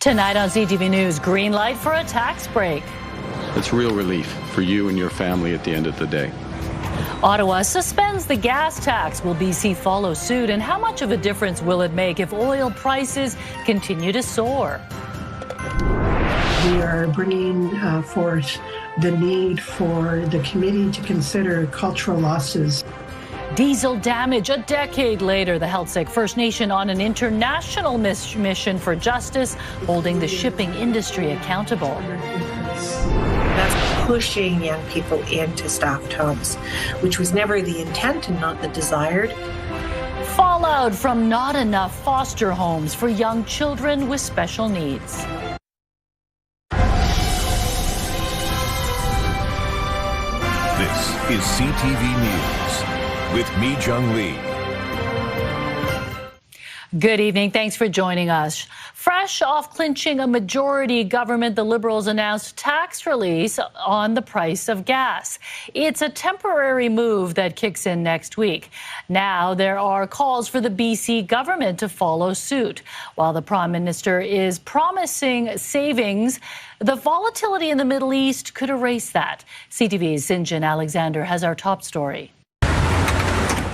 Tonight on CTV News, green light for a tax break. It's real relief for you and your family at the end of the day. Ottawa suspends the gas tax. Will BC follow suit? And how much of a difference will it make if oil prices continue to soar? We are bringing forth the need for the committee to consider cultural losses. Diesel damage a decade later. The Healtsick First Nation on an international mission for justice, holding the shipping industry accountable. That's pushing young people into staffed homes, which was never the intent and not the desired. Fallout from not enough foster homes for young children with special needs. This is CTV News with Mi Jung Lee. Good evening. Thanks for joining us. Fresh off clinching a majority government, the Liberals announced tax release on the price of gas. It's a temporary move that kicks in next week. Now there are calls for the BC government to follow suit. While the Prime Minister is promising savings, the volatility in the Middle East could erase that. CTV's Sinjin Alexander has our top story.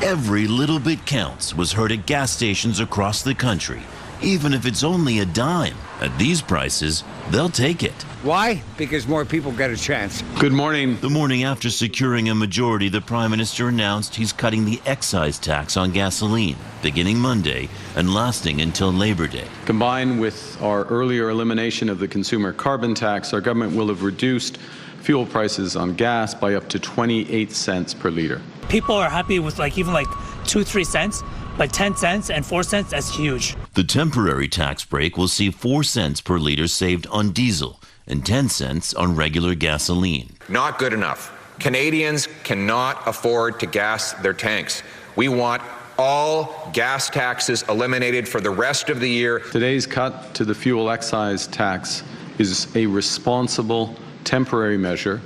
Every little bit counts was heard at gas stations across the country. Even if it's only a dime, at these prices, they'll take it. Why? Because more people get a chance. Good morning. The morning after securing a majority, the Prime Minister announced he's cutting the excise tax on gasoline, beginning Monday and lasting until Labor Day. Combined with our earlier elimination of the consumer carbon tax, our government will have reduced fuel prices on gas by up to 28 cents per litre. People are happy with even 2-3 cents, but 10 cents and 4 cents, that's huge. The temporary tax break will see 4 cents per litre saved on diesel and 10 cents on regular gasoline. Not good enough. Canadians cannot afford to gas their tanks. We want all gas taxes eliminated for the rest of the year. Today's cut to the fuel excise tax is a responsible temporary measure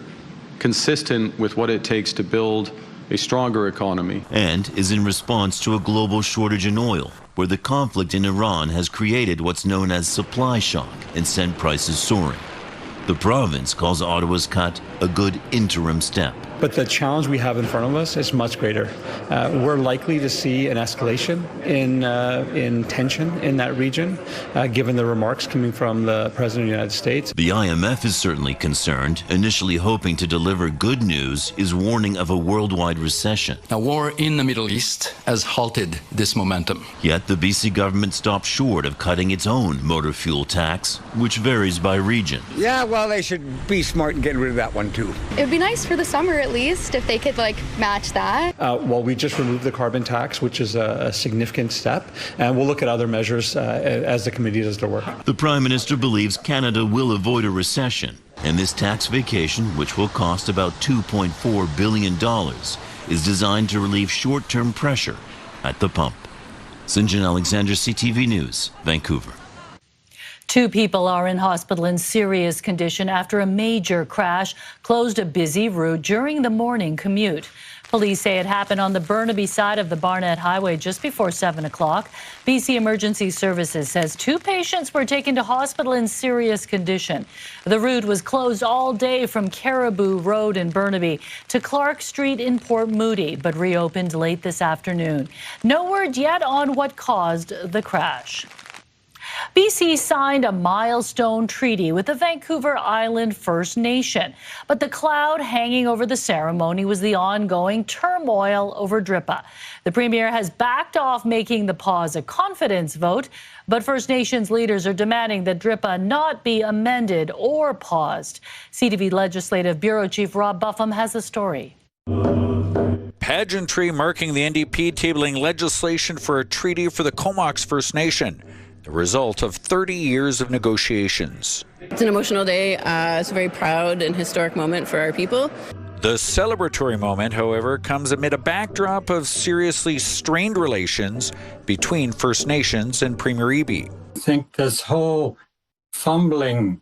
consistent with what it takes to build a stronger economy. And is in response to a global shortage in oil, where the conflict in Iran has created what's known as supply shock and sent prices soaring. The province calls Ottawa's cut a good interim step. But the challenge we have in front of us is much greater. We're likely to see an escalation in tension in that region, given the remarks coming from the President of the United States. The IMF is certainly concerned, initially hoping to deliver good news, is warning of a worldwide recession. A war in the Middle East has halted this momentum. Yet the BC government stopped short of cutting its own motor fuel tax, which varies by region. Yeah, well, they should be smart and get rid of that one too. It would be nice for the summer at least if they could match that. Well, we just removed the carbon tax, which is a significant step, and we'll look at other measures as the committee does their work. The Prime Minister believes Canada will avoid a recession, and this tax vacation, which will cost about $2.4 billion, is designed to relieve short-term pressure at the pump. Sinjin Alexander, CTV News, Vancouver. 2 people are in hospital in serious condition after a major crash closed a busy route during the morning commute. Police say it happened on the Burnaby side of the Barnett Highway just before 7 o'clock. BC Emergency Services says 2 patients were taken to hospital in serious condition. The route was closed all day from Caribou Road in Burnaby to Clark Street in Port Moody, but reopened late this afternoon. No word yet on what caused the crash. BC signed a milestone treaty with the Vancouver Island First Nation, but the cloud hanging over the ceremony was the ongoing turmoil over DRIPA. The Premier has backed off making the pause a confidence vote, but First Nations leaders are demanding that DRIPA not be amended or paused. CTV Legislative Bureau Chief Rob Buffum has a story. Pageantry marking the NDP tabling legislation for a treaty for the Comox First Nation, the result of 30 years of negotiations. It's an emotional day. It's a very proud and historic moment for our people. The celebratory moment, however, comes amid a backdrop of seriously strained relations between First Nations and Premier Eby. I think this whole fumbling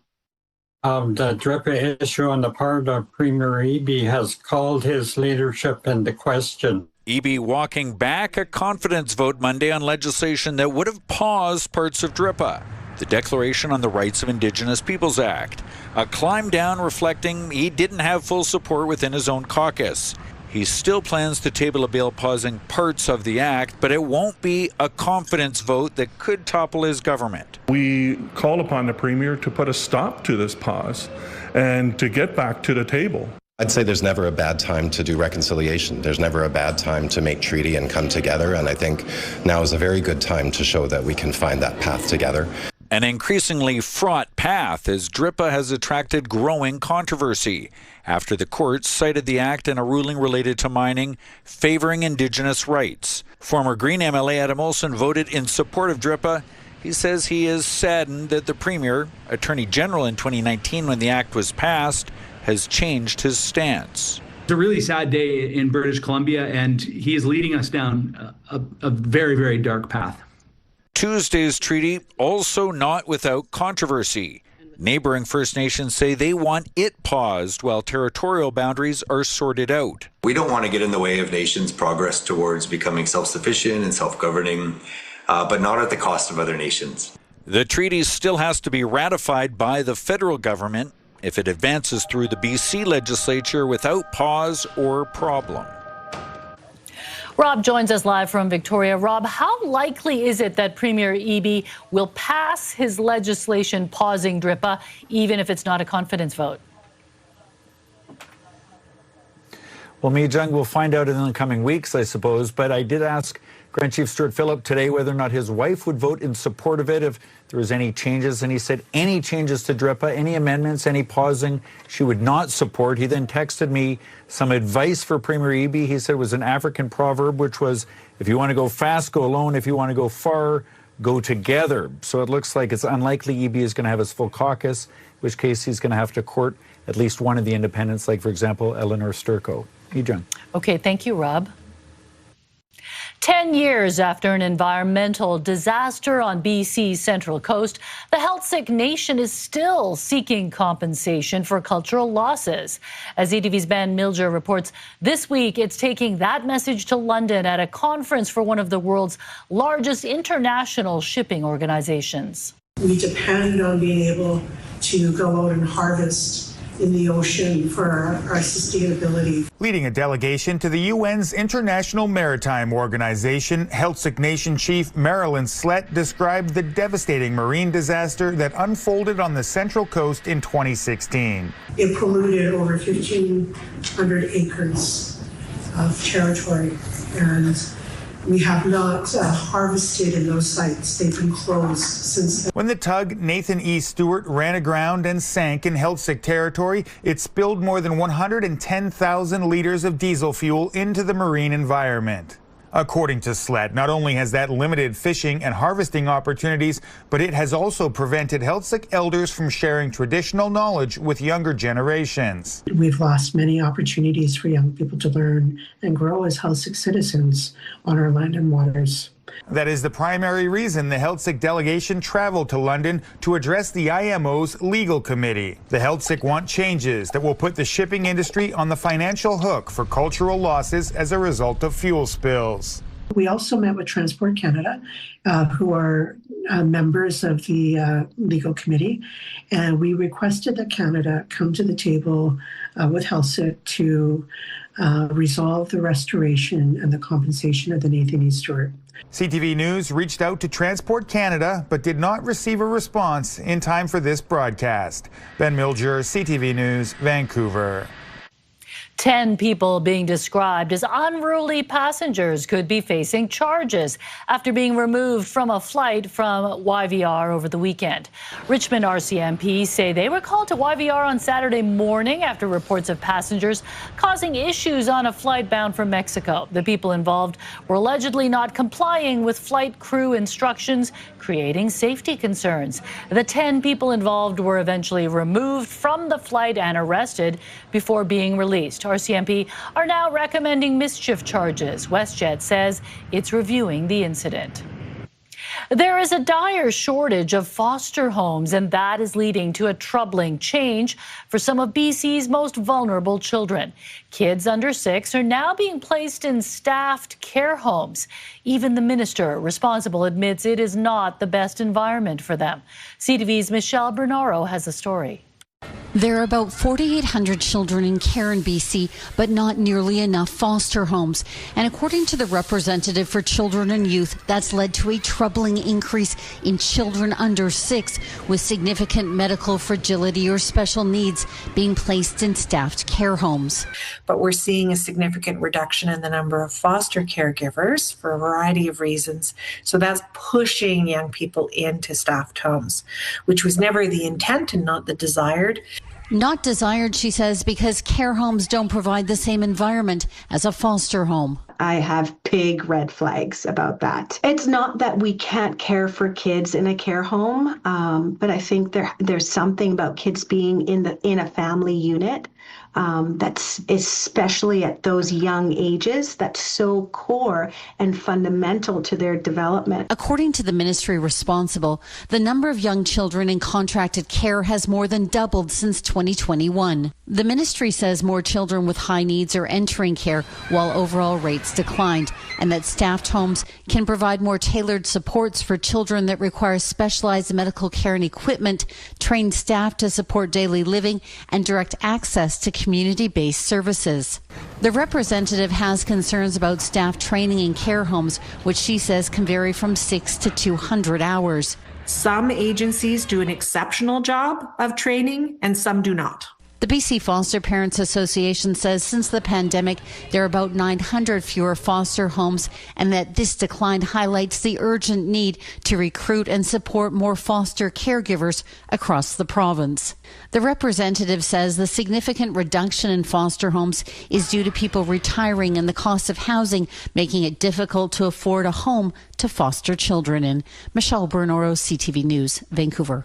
of the DRIPA issue on the part of Premier Eby has called his leadership into question. Eby walking back a confidence vote Monday on legislation that would have paused parts of DRIPA. the Declaration on the Rights of Indigenous Peoples Act, a climb down reflecting he didn't have full support within his own caucus. He still plans to table a bill pausing parts of the act, but it won't be a confidence vote that could topple his government. We call upon the Premier to put a stop to this pause and to get back to the table. I'd say there's never a bad time to do reconciliation. There's never a bad time to make treaty and come together, and I think now is a very good time to show that we can find that path together. An increasingly fraught path as DRIPA has attracted growing controversy after the courts cited the act in a ruling related to mining favoring Indigenous rights. Former Green MLA Adam Olsen voted in support of DRIPA. He says he is saddened that the Premier, Attorney General in 2019 when the act was passed, has changed his stance. It's a really sad day in British Columbia, and he is leading us down a very, very dark path. Tuesday's treaty also not without controversy. Neighboring First Nations say they want it paused while territorial boundaries are sorted out. We don't want to get in the way of nations' progress towards becoming self-sufficient and self-governing, but not at the cost of other nations. The treaty still has to be ratified by the federal government if it advances through the BC legislature without pause or problem. Rob joins us live from Victoria. Rob, how likely is it that Premier Eby will pass his legislation pausing DRIPA, even if it's not a confidence vote? Well, Mijung, we'll find out in the coming weeks, I suppose. But I did ask Grand Chief Stuart Phillip today whether or not his wife would vote in support of it if there was any changes. And he said any changes to DRIPA, any amendments, any pausing, she would not support. He then texted me some advice for Premier Eby. He said it was an African proverb, which was, if you want to go fast, go alone. If you want to go far, go together. So it looks like it's unlikely Eby is going to have his full caucus, in which case he's going to have to court at least one of the independents, like, for example, Eleanor Sturko. Mijung. Okay, thank you, Rob. 10 years after an environmental disaster on BC's Central Coast, the health-sick nation is still seeking compensation for cultural losses. As ETV's Ben Milger reports, this week it's taking that message to London at a conference for one of the world's largest international shipping organizations. We depend on being able to go out and harvest in the ocean for our sustainability. Leading a delegation to the UN's International Maritime Organization, Health-Sick Nation Chief Marilyn Slett described the devastating marine disaster that unfolded on the Central Coast in 2016. It polluted over 1,500 acres of territory, and we have not harvested in those sites. They've been closed since then. When the tug Nathan E. Stewart ran aground and sank in health-sick territory, it spilled more than 110,000 liters of diesel fuel into the marine environment. According to Slett, not only has that limited fishing and harvesting opportunities, but it has also prevented health-sick elders from sharing traditional knowledge with younger generations. We've lost many opportunities for young people to learn and grow as health-sick citizens on our land and waters. That is the primary reason the health-sick delegation traveled to London to address the IMO's legal committee. The health-sick want changes that will put the shipping industry on the financial hook for cultural losses as a result of fuel spills. We also met with Transport Canada, who are members of the legal committee, and we requested that Canada come to the table with health-sick to resolve the restoration and the compensation of the Nathan E. Stewart. CTV News reached out to Transport Canada but did not receive a response in time for this broadcast. Ben Milger, CTV News, Vancouver. 10 people being described as unruly passengers could be facing charges after being removed from a flight from YVR over the weekend. Richmond RCMP say they were called to YVR on Saturday morning after reports of passengers causing issues on a flight bound from Mexico. The people involved were allegedly not complying with flight crew instructions, creating safety concerns. The 10 people involved were eventually removed from the flight and arrested before being released. RCMP are now recommending mischief charges. WestJet says it's reviewing the incident. There is a dire shortage of foster homes, and that is leading to a troubling change for some of BC's most vulnerable children. Kids under 6 are now being placed in staffed care homes. Even the minister responsible admits it is not the best environment for them. CTV's Michelle Bernaro has a story. There are about 4,800 children in care in BC, but not nearly enough foster homes. And according to the representative for children and youth, that's led to a troubling increase in children under 6 with significant medical fragility or special needs being placed in staffed care homes. But we're seeing a significant reduction in the number of foster caregivers for a variety of reasons. So that's pushing young people into staffed homes, which was never the intent and not the desired. Not desired, she says, because care homes don't provide the same environment as a foster home. I have big red flags about that. It's not that we can't care for kids in a care home, but I think there's something about kids being in a family unit that's especially at those young ages, that's so core and fundamental to their development. According to the ministry responsible, the number of young children in contracted care has more than doubled since 2021. The ministry says more children with high needs are entering care while overall rates declined, and that staffed homes can provide more tailored supports for children that require specialized medical care and equipment, trained staff to support daily living, and direct access to community-based services. The representative has concerns about staff training in care homes, which she says can vary from 6 to 200 hours. Some agencies do an exceptional job of training and some do not. The BC Foster Parents Association says since the pandemic, there are about 900 fewer foster homes, and that this decline highlights the urgent need to recruit and support more foster caregivers across the province. The representative says the significant reduction in foster homes is due to people retiring and the cost of housing, making it difficult to afford a home to foster children in. Michelle Bernaro, CTV News, Vancouver.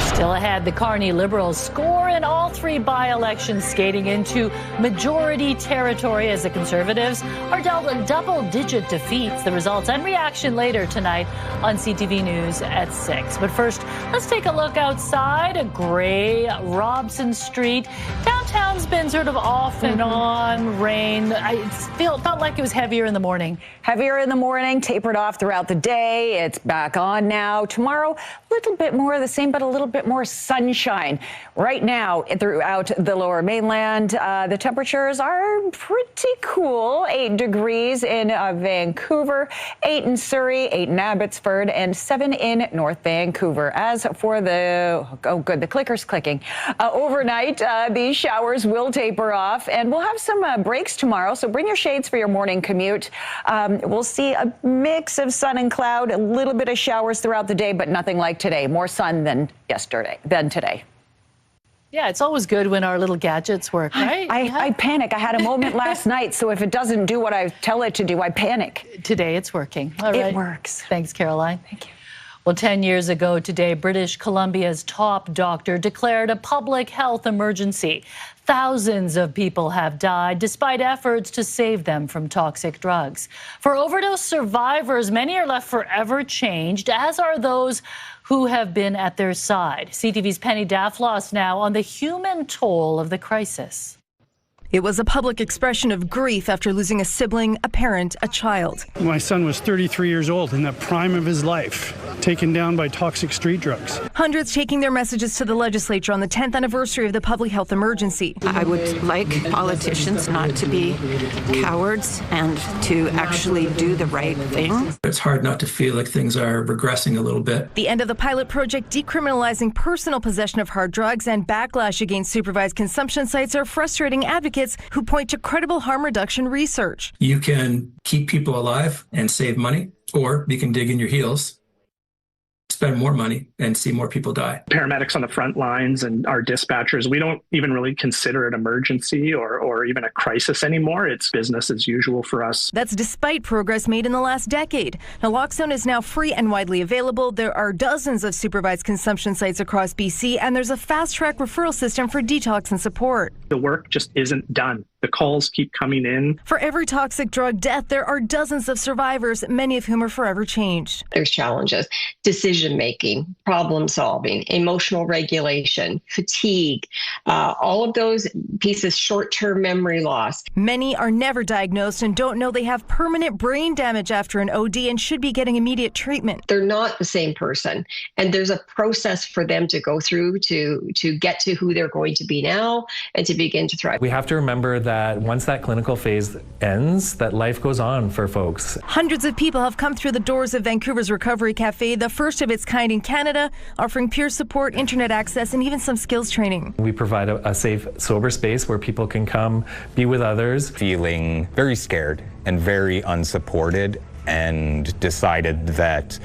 Still ahead, the Carney Liberals score in all 3 by-elections, skating into majority territory as the Conservatives are dealt double-digit defeats. The results and reaction later tonight on CTV News at 6. But first, let's take a look outside. A gray Robson Street. Downtown's been sort of off and on rain. It felt like it was heavier in the morning. Heavier in the morning, tapered off throughout the day. It's back on now. Tomorrow, a little bit more of the same, but a little bit more sunshine. Right now, throughout the lower mainland, the temperatures are pretty cool. 8 degrees in Vancouver, 8 in Surrey, 8 in Abbotsford, and 7 in North Vancouver. As for the clicker's clicking. Overnight, these showers will taper off, and we'll have some breaks tomorrow, so bring your shades for your morning commute. We'll see a mix of sun and cloud, a little bit of showers throughout the day, but nothing like today. More sun than today. Yeah, it's always good when our little gadgets work, right? I panic. I had a moment last night, so if it doesn't do what I tell it to do, I panic. Today it's working. All right. It works. Thanks, Caroline. Thank you. Well, 10 years ago today, British Columbia's top doctor declared a public health emergency. Thousands of people have died despite efforts to save them from toxic drugs. For overdose survivors, many are left forever changed, as are those who have been at their side. CTV's Penny Daflos now on the human toll of the crisis. It was a public expression of grief after losing a sibling, a parent, a child. My son was 33 years old in the prime of his life, taken down by toxic street drugs. Hundreds taking their messages to the legislature on the 10th anniversary of the public health emergency. I would like politicians not to be cowards and to actually do the right thing. It's hard not to feel like things are regressing a little bit. The end of the pilot project decriminalizing personal possession of hard drugs and backlash against supervised consumption sites are frustrating advocates who point to credible harm reduction research. You can keep people alive and save money, or you can dig in your heels, spend more money, and see more people die. Paramedics on the front lines and our dispatchers, we don't even really consider it an emergency or even a crisis anymore. It's business as usual for us. That's despite progress made in the last decade. Naloxone is now free and widely available. There are dozens of supervised consumption sites across BC, and there's a fast-track referral system for detox and support. The work just isn't done. The calls keep coming in. For every toxic drug death, there are dozens of survivors, many of whom are forever changed. There's challenges, decision-making, problem-solving, emotional regulation, fatigue, all of those pieces, short-term memory loss. Many are never diagnosed and don't know they have permanent brain damage after an OD and should be getting immediate treatment. They're not the same person, and there's a process for them to go through to get to who they're going to be now and to begin to thrive. We have to remember that once that clinical phase ends, that life goes on for folks. Hundreds of people have come through the doors of Vancouver's Recovery Cafe, the first of its kind in Canada, offering peer support, internet access, and even some skills training. We provide a safe, sober space where people can come, be with others. Feeling very scared and very unsupported, and decided that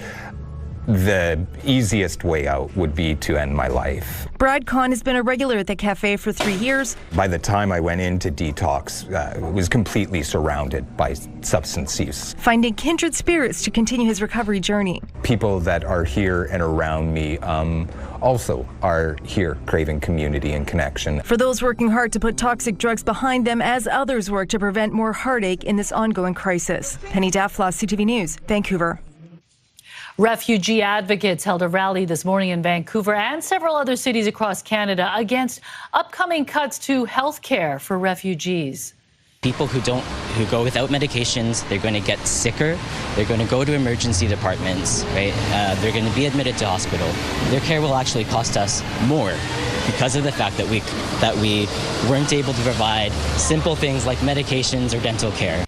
the easiest way out would be to end my life. Brad Kahn has been a regular at the cafe for 3 years. By the time I went into detox, was completely surrounded by substance use. Finding kindred spirits to continue his recovery journey. People that are here and around me also are here craving community and connection. For those working hard to put toxic drugs behind them as others work to prevent more heartache in this ongoing crisis. Penny Daflos, CTV News, Vancouver. Refugee advocates held a rally this morning in Vancouver and several other cities across Canada against upcoming cuts to health care for refugees. People who go without medications, they're going to get sicker, they're going to go to emergency departments, right? They're going to be admitted to hospital. Their care will actually cost us more because of the fact that we weren't able to provide simple things like medications or dental care.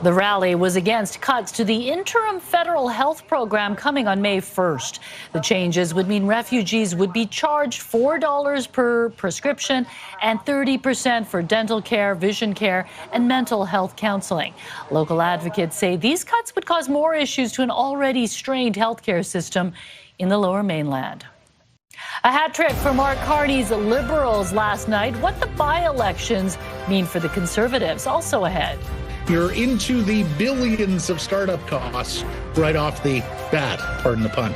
The rally was against cuts to the interim federal health program coming on May 1st. The changes would mean refugees would be charged $4 per prescription and 30% for dental care, vision care, and mental health counseling. Local advocates say these cuts would cause more issues to an already strained healthcare system in the Lower Mainland. A hat trick for Mark Carney's Liberals last night. What the by-elections mean for the Conservatives, also ahead. You're into the billions of startup costs right off the bat, pardon the pun.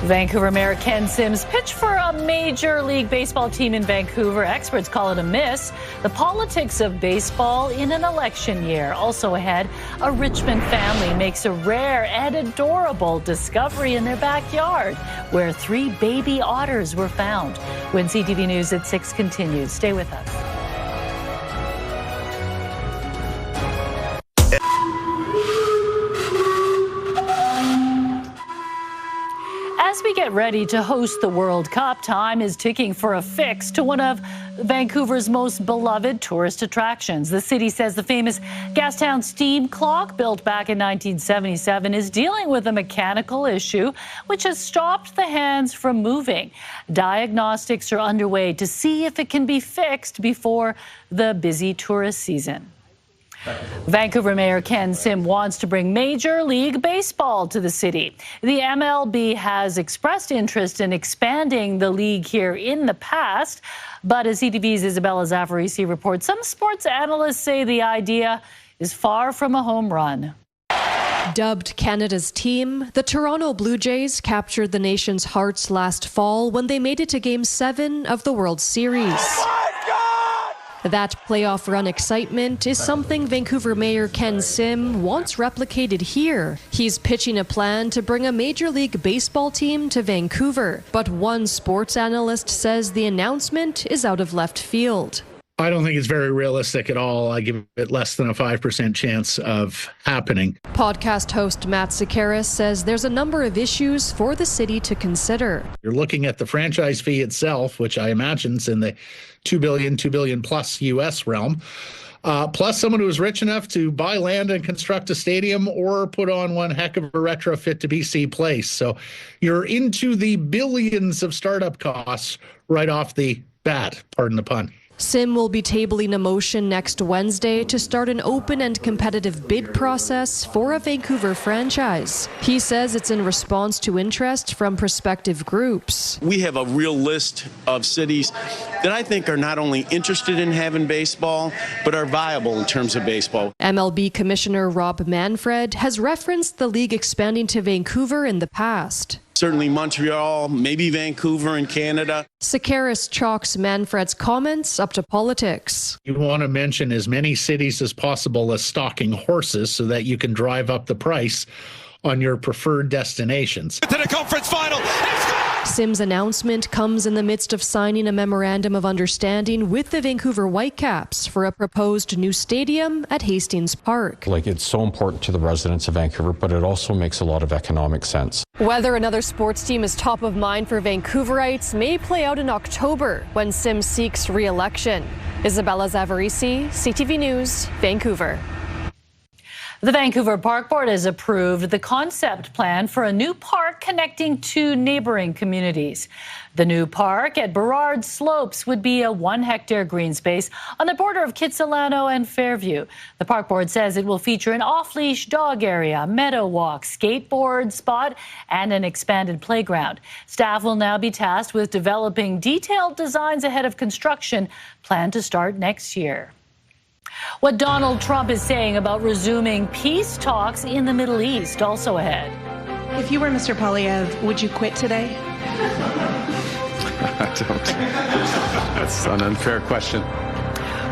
Vancouver Mayor Ken Sims pitched for a Major League Baseball team in Vancouver. Experts call it a miss. The politics of baseball in an election year. Also ahead, a Richmond family makes a rare and adorable discovery in their backyard, where 3 baby otters were found. When CTV News at 6 continues. Stay with us. As we get ready to host the World Cup, time is ticking for a fix to one of Vancouver's most beloved tourist attractions. The city says the famous Gastown steam clock, built back in 1977, is dealing with a mechanical issue which has stopped the hands from moving. Diagnostics are underway to see if it can be fixed before the busy tourist season. Vancouver Mayor Ken Sim wants to bring Major League Baseball to the city. The MLB has expressed interest in expanding the league here in the past, but as CTV's Isabella Zaffarisi reports, some sports analysts say the idea is far from a home run. Dubbed Canada's team, the Toronto Blue Jays captured the nation's hearts last fall when they made it to Game 7 of the World Series. That playoff run excitement is something Vancouver Mayor Ken Sim wants replicated here. He's pitching a plan to bring a Major League Baseball team to Vancouver, but one sports analyst says the announcement is out of left field. I don't think it's very realistic at all. I give it less than a 5% chance of happening. Podcast host Matt Sakaris says there's a number of issues for the city to consider. You're looking at the franchise fee itself, which I imagine is in the $2 billion plus U.S. realm, plus someone who is rich enough to buy land and construct a stadium or put on one heck of a retrofit to BC Place. So you're into the billions of startup costs right off the bat, pardon the pun. Sim will be tabling a motion next Wednesday to start an open and competitive bid process for a Vancouver franchise. He says it's in response to interest from prospective groups. We have a real list of cities that I think are not only interested in having baseball, but are viable in terms of baseball. MLB Commissioner Rob Manfred has referenced the league expanding to Vancouver in the past. certainly Montreal, maybe Vancouver in Canada. Sakaris chalks Manfred's comments up to politics. You want to mention as many cities as possible as stocking horses so that you can drive up the price on your preferred destinations. To the conference final. Sim's announcement comes in the midst of signing a memorandum of understanding with the Vancouver Whitecaps for a proposed new stadium at Hastings Park. It's so important to the residents of Vancouver, but it also makes a lot of economic sense. Whether another sports team is top of mind for Vancouverites may play out in October when Sim seeks re-election. Isabella Zavarisi, CTV News, Vancouver. The Vancouver Park Board has approved the concept plan for a new park connecting two neighboring communities. The new park at Burrard Slopes would be a 1-hectare green space on the border of Kitsilano and Fairview. The Park Board says it will feature an off-leash dog area, meadow walk, skateboard spot, and an expanded playground. Staff will now be tasked with developing detailed designs ahead of construction, planned to start next year. What Donald Trump is saying about resuming peace talks in the Middle East, also ahead. If you were Mr. Poilievre, would you quit today? I don't. That's an unfair question.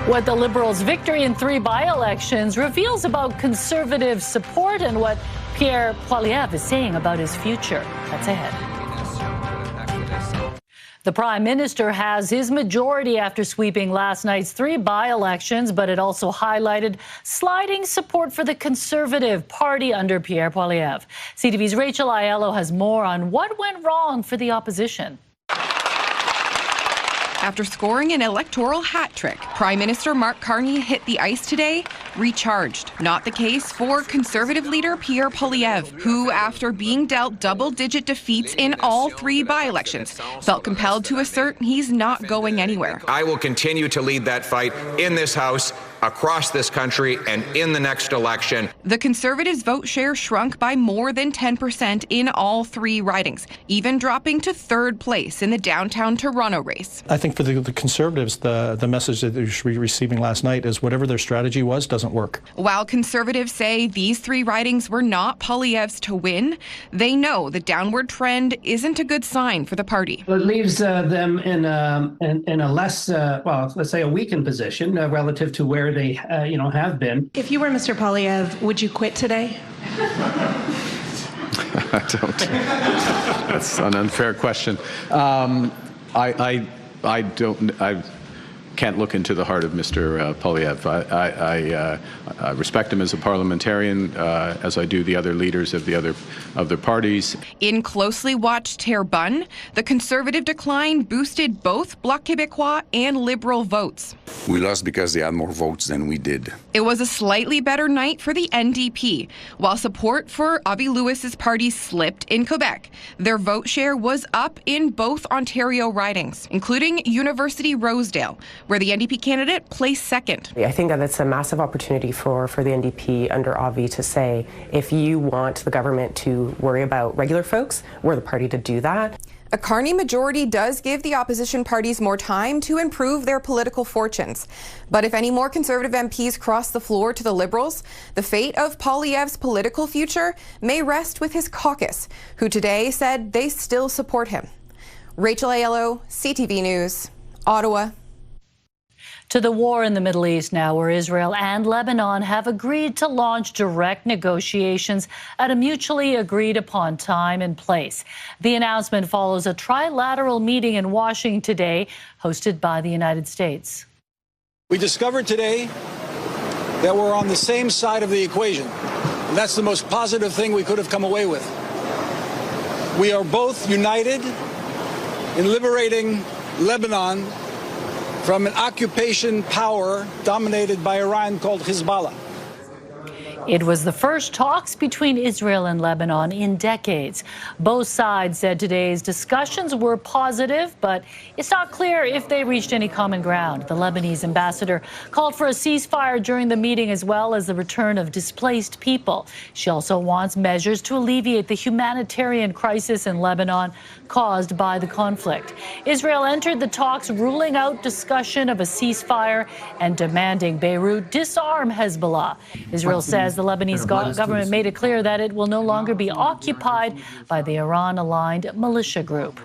What the Liberals' victory in 3 by-elections reveals about Conservative support and what Pierre Poilievre is saying about his future. That's ahead. The Prime Minister has his majority after sweeping last night's 3 by-elections, but it also highlighted sliding support for the Conservative Party under Pierre Poilievre. CTV's Rachel Aiello has more on what went wrong for the opposition. After scoring an electoral hat trick, Prime Minister Mark Carney hit the ice today, recharged. Not the case for Conservative leader Pierre Poilievre, who, after being dealt double-digit defeats in all 3 by-elections, felt compelled to assert he's not going anywhere. I will continue to lead that fight in this House, across this country, and in the next election. The Conservatives' vote share shrunk by more than 10% in all 3 ridings, even dropping to 3rd place in the downtown Toronto race. I think for the Conservatives, the message that they should be receiving last night is whatever their strategy was doesn't work. While Conservatives say these 3 ridings were not Poilievre's to win, they know the downward trend isn't a good sign for the party. It leaves them in a less, let's say a weakened position relative to where they have been. If you were Mr. Poilievre, would you quit today? I don't. That's an unfair question. I can't look into the heart of Mr. Poilievre. I respect him as a parliamentarian, as I do the other leaders of the other parties. In closely watched Terrebonne, the Conservative decline boosted both Bloc Québécois and Liberal votes. We lost because they had more votes than we did. It was a slightly better night for the NDP. While support for Avi Lewis's party slipped in Quebec, their vote share was up in both Ontario ridings, including University Rosedale, where the NDP candidate placed 2nd. I think that it's a massive opportunity for the NDP under Avi to say, if you want the government to worry about regular folks, we're the party to do that. A Carney majority does give the opposition parties more time to improve their political fortunes. But if any more Conservative MPs cross the floor to the Liberals, the fate of Poilievre's political future may rest with his caucus, who today said they still support him. Rachel Aiello, CTV News, Ottawa. To the war in the Middle East now, where Israel and Lebanon have agreed to launch direct negotiations at a mutually agreed upon time and place. The announcement follows a trilateral meeting in Washington today, hosted by the United States. We discovered today that we're on the same side of the equation, and that's the most positive thing we could have come away with. We are both united in liberating Lebanon from an occupation power dominated by Iran called Hezbollah. It was the first talks between Israel and Lebanon in decades. Both sides said today's discussions were positive, but it's not clear if they reached any common ground. The Lebanese ambassador called for a ceasefire during the meeting, as well as the return of displaced people. She also wants measures to alleviate the humanitarian crisis in Lebanon caused by the conflict. Israel entered the talks ruling out discussion of a ceasefire and demanding Beirut disarm Hezbollah. Israel says as the Lebanese government made it clear that it will no longer be occupied by the Iran-aligned militia group.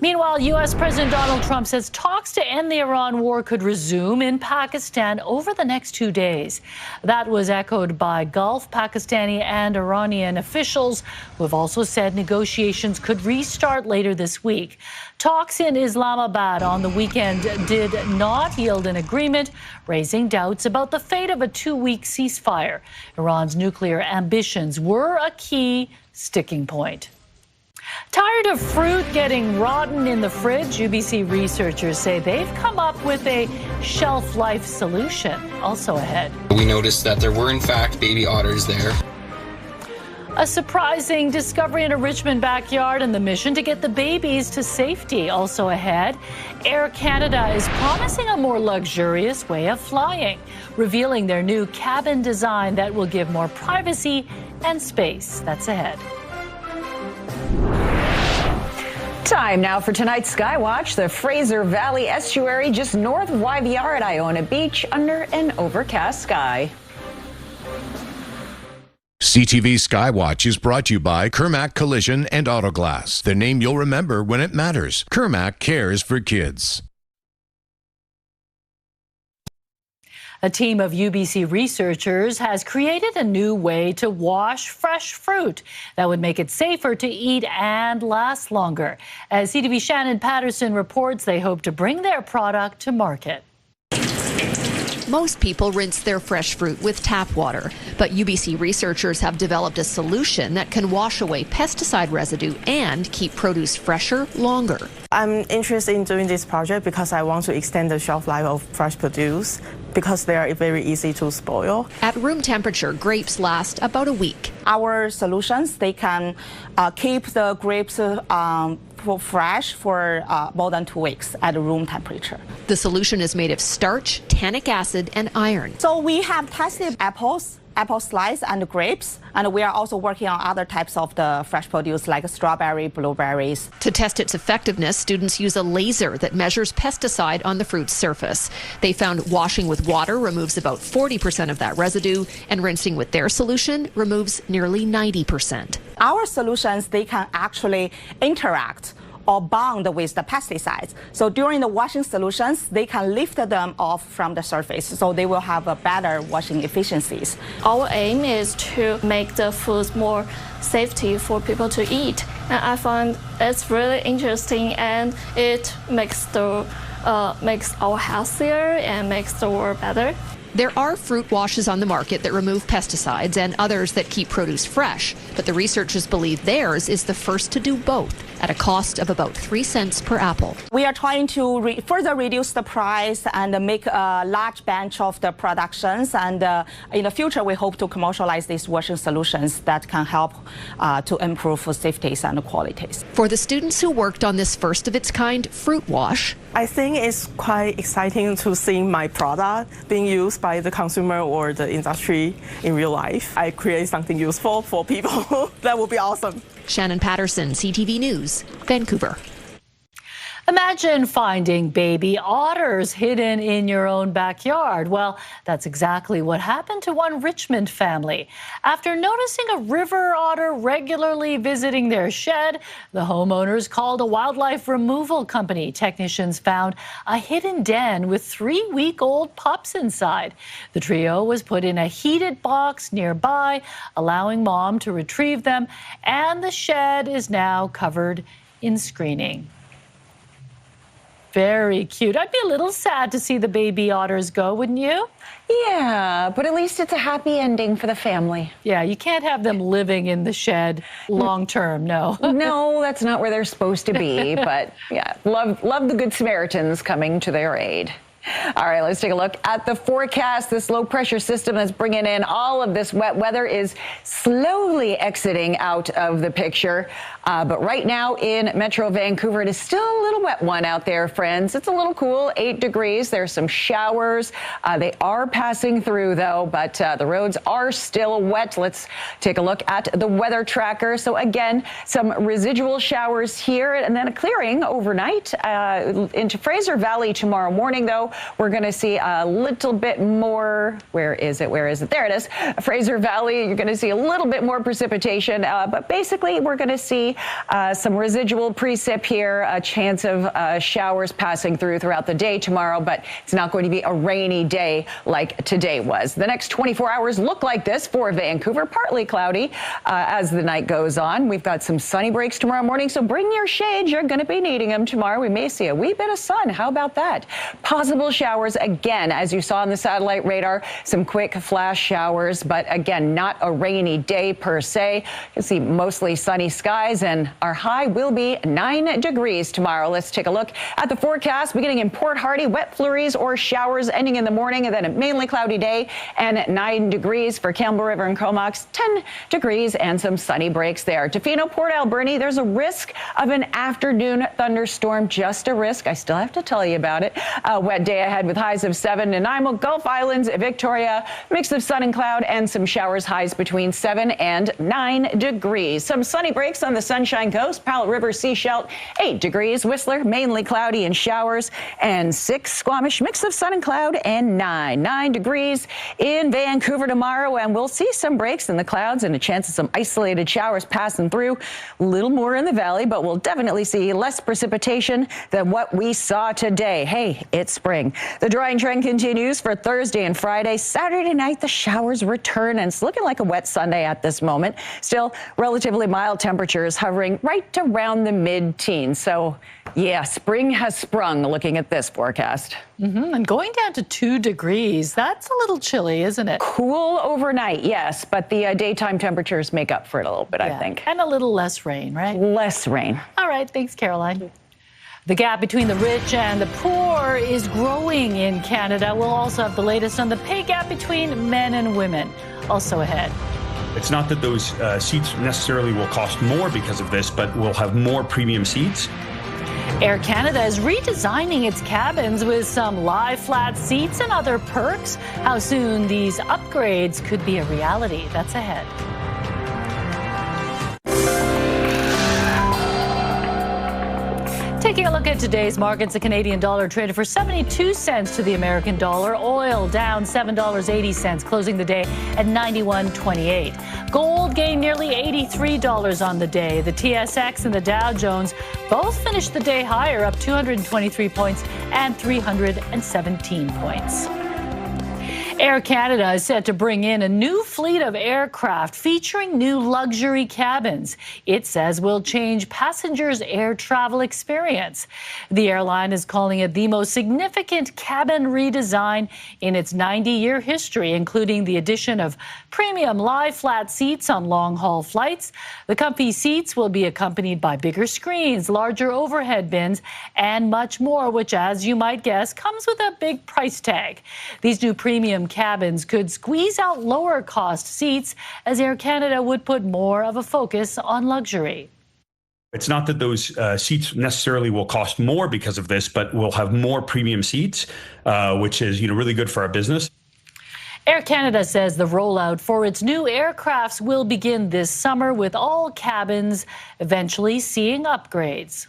Meanwhile, U.S. President Donald Trump says talks to end the Iran war could resume in Pakistan over the next 2 days. That was echoed by Gulf, Pakistani and Iranian officials, who have also said negotiations could restart later this week. Talks in Islamabad on the weekend did not yield an agreement, raising doubts about the fate of a 2-week ceasefire. Iran's nuclear ambitions were a key sticking point. Tired of fruit getting rotten in the fridge? UBC researchers say they've come up with a shelf life solution. Also ahead. We noticed that there were, in fact, baby otters there. A surprising discovery in a Richmond backyard and the mission to get the babies to safety. Also ahead, Air Canada is promising a more luxurious way of flying, revealing their new cabin design that will give more privacy and space. That's ahead. Time now for tonight's Skywatch. The Fraser Valley Estuary just north of YVR at Iona Beach under an overcast sky. CTV Skywatch is brought to you by Kermac Collision and Autoglass, the name you'll remember when it matters. Kermac cares for kids. A team of UBC researchers has created a new way to wash fresh fruit that would make it safer to eat and last longer. As CTV Shannon Patterson reports, they hope to bring their product to market. Most people rinse their fresh fruit with tap water, but UBC researchers have developed a solution that can wash away pesticide residue and keep produce fresher longer. I'm interested in doing this project because I want to extend the shelf life of fresh produce because they are very easy to spoil. At room temperature, grapes last about a week. Our solutions, they can keep the grapes fresh for more than 2 weeks at room temperature. The solution is made of starch, tannic acid, and iron. So we have tested apples, apple slice, and grapes, and we are also working on other types of the fresh produce like strawberry, blueberries. To test its effectiveness, students use a laser that measures pesticide on the fruit's surface. They found washing with water removes about 40% of that residue, and rinsing with their solution removes nearly 90%. Our solutions, they can actually interact or bond with the pesticides. So during the washing solutions, they can lift them off from the surface, so they will have a better washing efficiencies. Our aim is to make the food more safety for people to eat. And I find it's really interesting, and it makes our healthier and makes the world better. There are fruit washes on the market that remove pesticides and others that keep produce fresh, but the researchers believe theirs is the first to do both at a cost of about 3 cents per apple. We are trying to further reduce the price and make a large batch of the productions, and in the future we hope to commercialize these washing solutions that can help to improve food safety and qualities. For the students who worked on this first of its kind fruit wash, I think it's quite exciting to see my product being used by the consumer or the industry in real life. I create something useful for people. That would be awesome. Shannon Patterson, CTV News, Vancouver. Imagine finding baby otters hidden in your own backyard. Well, that's exactly what happened to one Richmond family. After noticing a river otter regularly visiting their shed, the homeowners called a wildlife removal company. Technicians found a hidden den with 3-week-old pups inside. The trio was put in a heated box nearby, allowing mom to retrieve them, and the shed is now covered in screening. Very cute. I'd be a little sad to see the baby otters go, wouldn't you? Yeah, but at least it's a happy ending for the family. Yeah, you can't have them living in the shed long term, no. No, that's not where they're supposed to be, but yeah, love the Good Samaritans coming to their aid. All right, let's take a look at the forecast. This low pressure system that's bringing in all of this wet weather is slowly exiting out of the picture. But right now in Metro Vancouver, it is still a little wet one out there, friends. It's a little cool, 8 degrees. There's some showers. They are passing through, though, but the roads are still wet. Let's take a look at the weather tracker. So again, some residual showers here and then a clearing overnight into Fraser Valley tomorrow morning, though. We're going to see a little bit more. Where is it? There it is. Fraser Valley, you're going to see a little bit more precipitation, but basically we're going to see some residual precip here, a chance of showers passing throughout the day tomorrow, but it's not going to be a rainy day like today was. The next 24 hours look like this for Vancouver, partly cloudy as the night goes on. We've got some sunny breaks tomorrow morning, so bring your shades. You're going to be needing them tomorrow. We may see a wee bit of sun. How about that? Possible showers again, as you saw on the satellite radar, some quick flash showers, but again, not a rainy day per se. You can see mostly sunny skies, and our high will be 9 degrees tomorrow. Let's take a look at the forecast. Beginning in Port Hardy, wet flurries or showers ending in the morning, and then a mainly cloudy day and 9 degrees for Campbell River and Comox, 10 degrees and some sunny breaks there. Tofino, Port Alberni, there's a risk of an afternoon thunderstorm, just a risk. I still have to tell you about it. A wet day ahead with highs of 7. Nanaimo, Gulf Islands, Victoria, mix of sun and cloud and some showers, highs between 7 and 9 degrees. Some sunny breaks on the Sunshine Coast, Powell River, Seashell, 8 degrees. Whistler, mainly cloudy and showers, and 6. Squamish, mix of sun and cloud, and 9 degrees in Vancouver tomorrow, and we'll see some breaks in the clouds and a chance of some isolated showers passing through. A little more in the valley, but we'll definitely see less precipitation than what we saw today. Hey, it's spring. The drying trend continues for Thursday and Friday. Saturday night, the showers return, and it's looking like a wet Sunday at this moment. Still relatively mild temperatures hovering right around the mid-teens. So, yeah, spring has sprung looking at this forecast. And going down to 2 degrees, that's a little chilly, isn't it? Cool overnight, yes, but the daytime temperatures make up for it a little bit, I think. And a little less rain, right? Less rain. All right, thanks, Caroline. The gap between the rich and the poor is growing in Canada. We'll also have the latest on the pay gap between men and women. Also ahead. It's not that those seats necessarily will cost more because of this, but we'll have more premium seats. Air Canada is redesigning its cabins with some lie flat seats and other perks. How soon these upgrades could be a reality? That's ahead. Taking a look at today's markets, the Canadian dollar traded for 72 cents to the American dollar. Oil down $7.80, closing the day at $91.28. Gold gained nearly $83 on the day. The TSX and the Dow Jones both finished the day higher, up 223 points and 317 points. Air Canada is set to bring in a new fleet of aircraft featuring new luxury cabins. It says will change passengers' air travel experience. The airline is calling it the most significant cabin redesign in its 90-year history, including the addition of premium lie-flat seats on long-haul flights. The comfy seats will be accompanied by bigger screens, larger overhead bins, and much more, which, as you might guess, comes with a big price tag. These new premium cabins could squeeze out lower-cost seats, as Air Canada would put more of a focus on luxury. It's not that those seats necessarily will cost more because of this, but we'll have more premium seats, which is really good for our business. Air Canada says the rollout for its new aircrafts will begin this summer, with all cabins eventually seeing upgrades.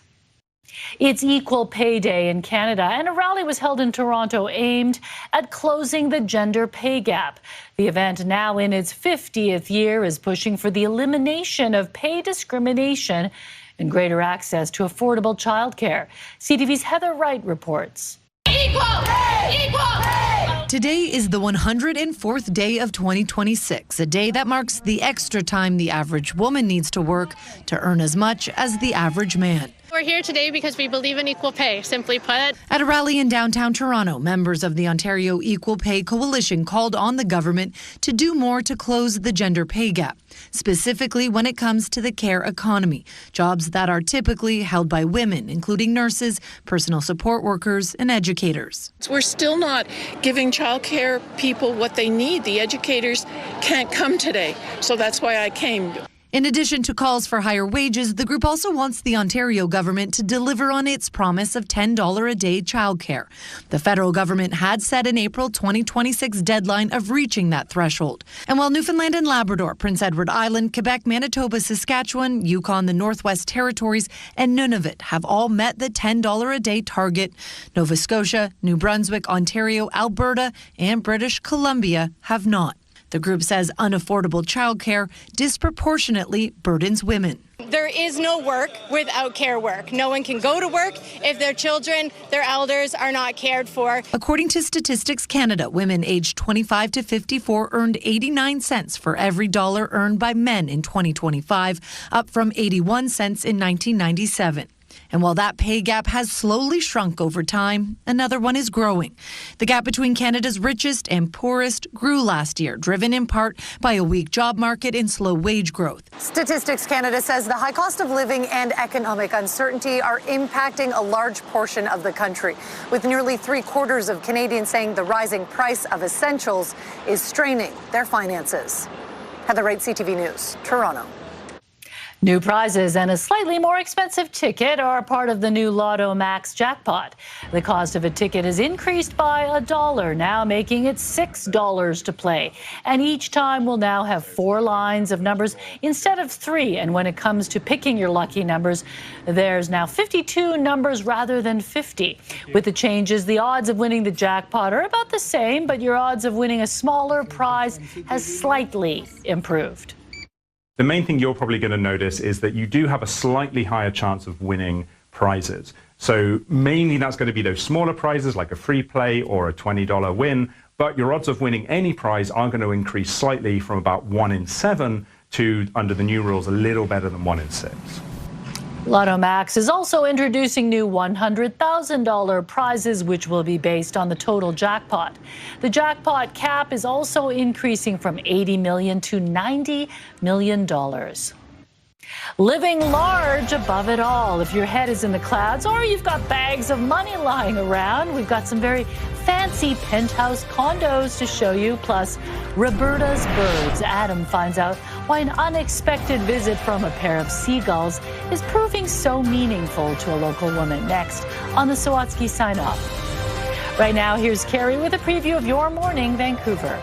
It's Equal Pay Day in Canada, and a rally was held in Toronto aimed at closing the gender pay gap. The event, now in its 50th year, is pushing for the elimination of pay discrimination and greater access to affordable childcare. CTV's Heather Wright reports. Equal pay! Equal pay! Today is the 104th day of 2026, a day that marks the extra time the average woman needs to work to earn as much as the average man. We're here today because we believe in equal pay, simply put. At a rally in downtown Toronto, members of the Ontario Equal Pay Coalition called on the government to do more to close the gender pay gap, specifically when it comes to the care economy, jobs that are typically held by women, including nurses, personal support workers, and educators. We're still not giving childcare people what they need. The educators can't come today, so that's why I came. In addition to calls for higher wages, the group also wants the Ontario government to deliver on its promise of $10 a day childcare. The federal government had set an April 2026 deadline of reaching that threshold. And while Newfoundland and Labrador, Prince Edward Island, Quebec, Manitoba, Saskatchewan, Yukon, the Northwest Territories, and Nunavut have all met the $10 a day target, Nova Scotia, New Brunswick, Ontario, Alberta, and British Columbia have not. The group says unaffordable childcare disproportionately burdens women. There is no work without care work. No one can go to work if their children, their elders are not cared for. According to Statistics Canada, women aged 25 to 54 earned 89 cents for every dollar earned by men in 2025, up from 81 cents in 1997. And while that pay gap has slowly shrunk over time, another one is growing. The gap between Canada's richest and poorest grew last year, driven in part by a weak job market and slow wage growth. Statistics Canada says the high cost of living and economic uncertainty are impacting a large portion of the country, with nearly 3/4 of Canadians saying the rising price of essentials is straining their finances. Heather Wright, CTV News, Toronto. New prizes and a slightly more expensive ticket are part of the new Lotto Max jackpot. The cost of a ticket has increased by $1, now making it $6 to play. And each time will now have 4 lines of numbers instead of 3. And when it comes to picking your lucky numbers, there's now 52 numbers rather than 50. With the changes, the odds of winning the jackpot are about the same, but your odds of winning a smaller prize has slightly improved. The main thing you're probably going to notice is that you do have a slightly higher chance of winning prizes. So mainly that's going to be those smaller prizes like a free play or a $20 win, but your odds of winning any prize are going to increase slightly from about 1 in 7 to, under the new rules, a little better than 1 in 6. Lotto Max is also introducing new $100,000 prizes, which will be based on the total jackpot. The jackpot cap is also increasing from $80 million to $90 million. Living large above it all. If your head is in the clouds or you've got bags of money lying around, we've got some very fancy penthouse condos to show you, plus Roberta's birds. Adam finds out why an unexpected visit from a pair of seagulls is proving so meaningful to a local woman. Next on the Sawatsky Sign Off. Right now, here's Carrie with a preview of your morning, Vancouver.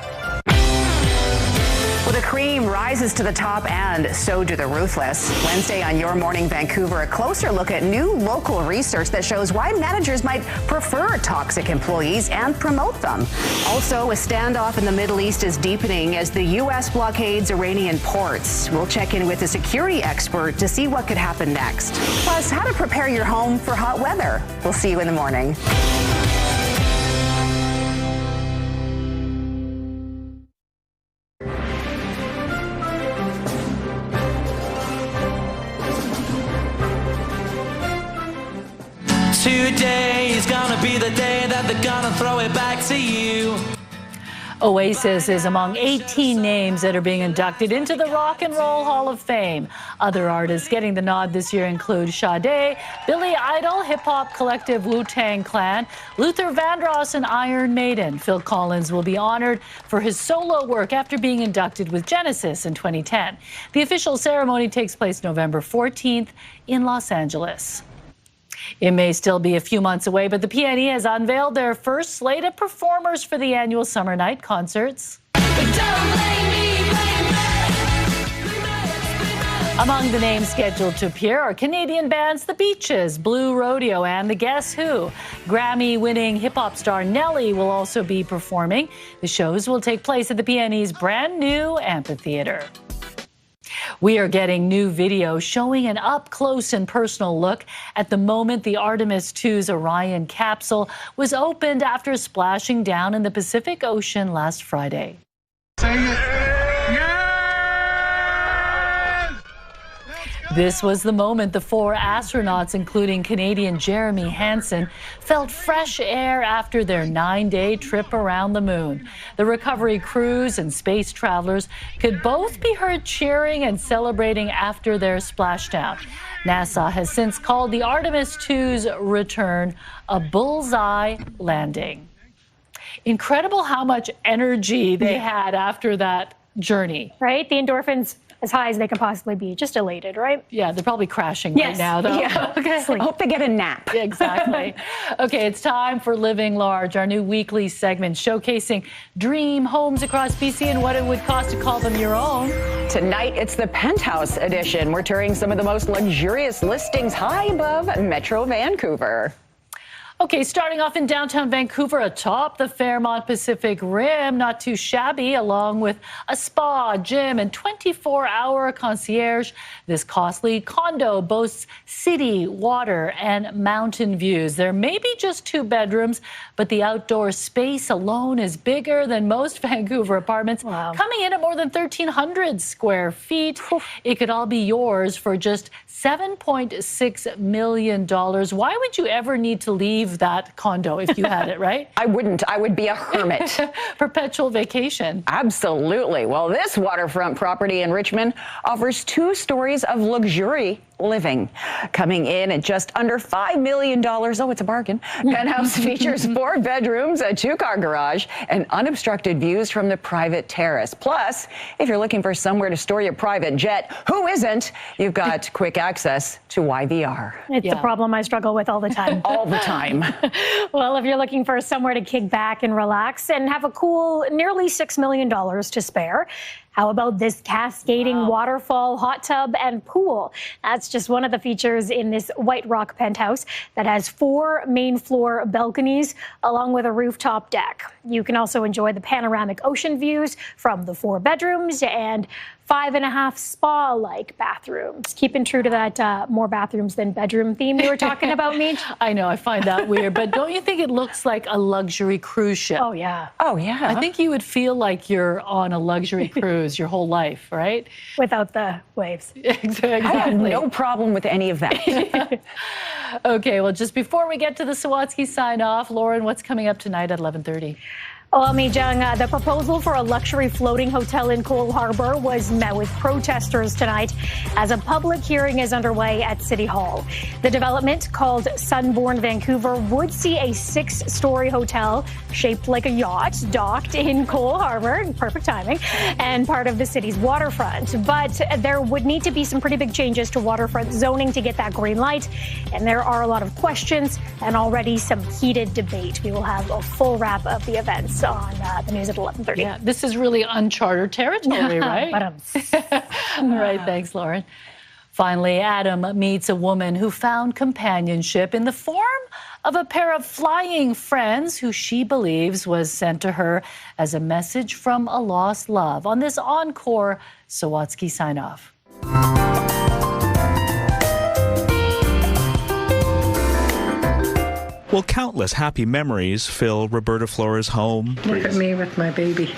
Well, the cream rises to the top, and so do the ruthless. Wednesday on Your Morning Vancouver, a closer look at new local research that shows why managers might prefer toxic employees and promote them. Also, a standoff in the Middle East is deepening as the U.S. blockades Iranian ports. We'll check in with a security expert to see what could happen next. Plus, how to prepare your home for hot weather. We'll see you in the morning. Today is gonna be the day that they're gonna throw it back to you. Oasis is among 18 names that are being inducted into the Rock and Roll Hall of Fame. Other artists getting the nod this year include Sade, Billy Idol, hip-hop collective Wu-Tang Clan, Luther Vandross, and Iron Maiden. Phil Collins will be honored for his solo work after being inducted with Genesis in 2010. The official ceremony takes place November 14th in Los Angeles. It may still be a few months away, but the PNE has unveiled their first slate of performers for the annual Summer Night concerts. Among the names scheduled to appear are Canadian bands The Beaches, Blue Rodeo, and The Guess Who. Grammy-winning hip-hop star Nelly will also be performing. The shows will take place at the PNE's brand new amphitheater. We are getting new video showing an up-close and personal look at the moment the Artemis 2's Orion capsule was opened after splashing down in the Pacific Ocean last Friday. This was the moment the 4 astronauts, including Canadian Jeremy Hansen, felt fresh air after their 9-day trip around the moon. The recovery crews and space travelers could both be heard cheering and celebrating after their splashdown. NASA has since called the Artemis 2's return a bullseye landing. Incredible how much energy they had after that journey. Right? The endorphins as high as they can possibly be. Just elated, right? Yeah, they're probably crashing right now, though. Yeah. Okay. I hope they get a nap. Yeah, exactly. Okay, it's time for Living Large, our new weekly segment showcasing dream homes across BC and what it would cost to call them your own. Tonight, it's the Penthouse edition. We're touring some of the most luxurious listings high above Metro Vancouver. Okay, starting off in downtown Vancouver atop the Fairmont Pacific Rim, not too shabby, along with a spa, gym, and 24-hour concierge. This costly condo boasts city, water, and mountain views. There may be just 2 bedrooms, but the outdoor space alone is bigger than most Vancouver apartments, coming in at more than 1,300 square feet. It could all be yours for just $7.6 million. Why would you ever need to leave that condo if you had it, right? I wouldn't. I would be a hermit. Perpetual vacation. Absolutely. Well, this waterfront property in Richmond offers 2 stories of luxury living. Coming in at just under $5 million. Oh, it's a bargain. Penthouse features 4 bedrooms, a 2-car garage, and unobstructed views from the private terrace. Plus, if you're looking for somewhere to store your private jet, who isn't? You've got quick access to YVR. It's a problem I struggle with all the time. All the time. Well, if you're looking for somewhere to kick back and relax and have a cool nearly $6 million to spare, how about this cascading waterfall, hot tub, and pool? That's just one of the features in this White Rock penthouse that has 4 main floor balconies along with a rooftop deck. You can also enjoy the panoramic ocean views from the 4 bedrooms and 5.5 spa-like bathrooms. Keeping true to that more bathrooms than bedroom theme you were talking about, Meej. I know, I find that weird, but don't you think it looks like a luxury cruise ship? Oh, yeah. Oh, yeah. I think you would feel like you're on a luxury cruise your whole life, right? Without the waves. Exactly. I have no problem with any of that. Okay, well, just before we get to the Sawatsky sign-off, Lauren, what's coming up tonight at 11:30? Well, Meejung, the proposal for a luxury floating hotel in Cole Harbour was met with protesters tonight as a public hearing is underway at City Hall. The development, called Sunborn Vancouver, would see a 6-story hotel shaped like a yacht docked in Cole Harbour, perfect timing, and part of the city's waterfront. But there would need to be some pretty big changes to waterfront zoning to get that green light, and there are a lot of questions and already some heated debate. We will have a full wrap of the events on the news at 11:30. Yeah, this is really uncharted territory, right? All right, thanks, Lauren. Finally, Adam meets a woman who found companionship in the form of a pair of flying friends who she believes was sent to her as a message from a lost love. On this encore Sawatsky sign-off. Well, countless happy memories fill Roberta Flora's home. Look at me with my baby.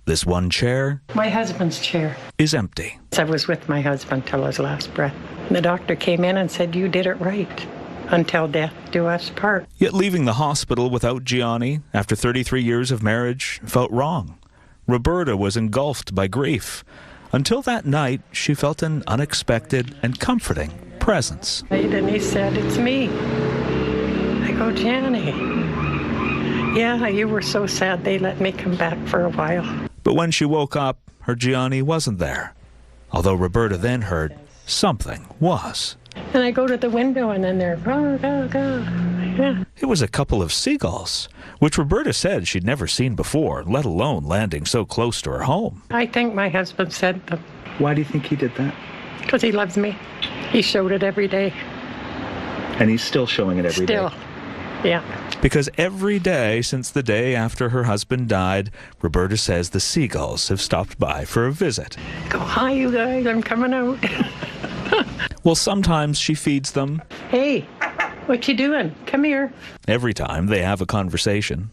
This one chair My husband's chair. is empty. I was with my husband till his last breath. The doctor came in and said, "You did it right. Until death do us part." Yet leaving the hospital without Gianni after 33 years of marriage felt wrong. Roberta was engulfed by grief. Until that night, she felt an unexpected and comforting presence. And he said, "It's me." I go, "Janny, yeah, you were so sad they let me come back for a while." But when she woke up, her Gianni wasn't there. Although Roberta then heard something was. And I go to the window and then they're, go, go, go. Yeah. It was a couple of seagulls, which Roberta said she'd never seen before, let alone landing so close to her home. I think my husband sent them. Why do you think he did that? Because he loves me. He showed it every day. And he's still showing it every day. Still. Yeah. Because every day since the day after her husband died, Roberta says the seagulls have stopped by for a visit. Go, "Hi, you guys, I'm coming out." Well, sometimes she feeds them. "Hey, what you doing? Come here." Every time they have a conversation.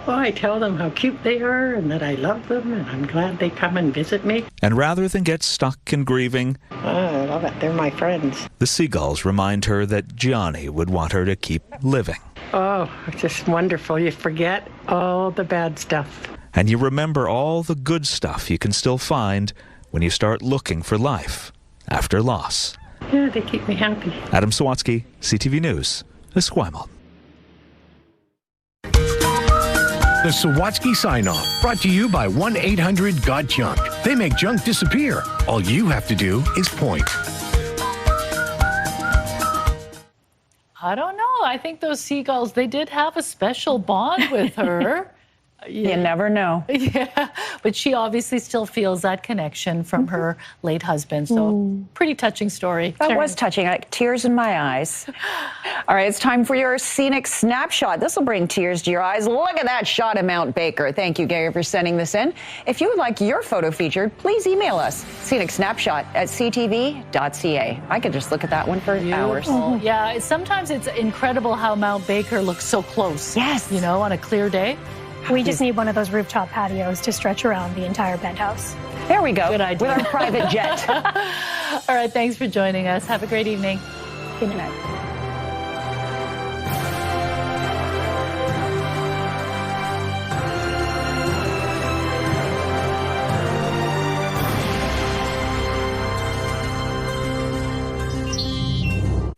Well, I tell them how cute they are and that I love them and I'm glad they come and visit me. And rather than get stuck in grieving, I love it. They're my friends. the seagulls remind her that Gianni would want her to keep living. Oh, it's just wonderful. You forget all the bad stuff. And you remember all the good stuff you can still find when you start looking for life after loss. Yeah, they keep me happy. Adam Sawatsky, CTV News, Esquimalt. The Sawatsky Sign-Off, brought to you by 1-800-GOT-JUNK. They make junk disappear. All you have to do is point. I don't know. I think those seagulls, they did have a special bond with her. You never know. Yeah, but she obviously still feels that connection from her late husband. So pretty touching story. That was touching. Like tears in my eyes. All right, it's time for your scenic snapshot. This will bring tears to your eyes. Look at that shot of Mount Baker. Thank you, Gary, for sending this in. If you would like your photo featured, please email us, scenicsnapshot@ctv.ca. I could just look at that one for hours. Yeah, sometimes it's incredible how Mount Baker looks so close. Yes. You know, on a clear day. We just need one of those rooftop patios to stretch around the entire penthouse. There we go. Good idea. With our private jet. All right, thanks for joining us. Have a great evening. Good night.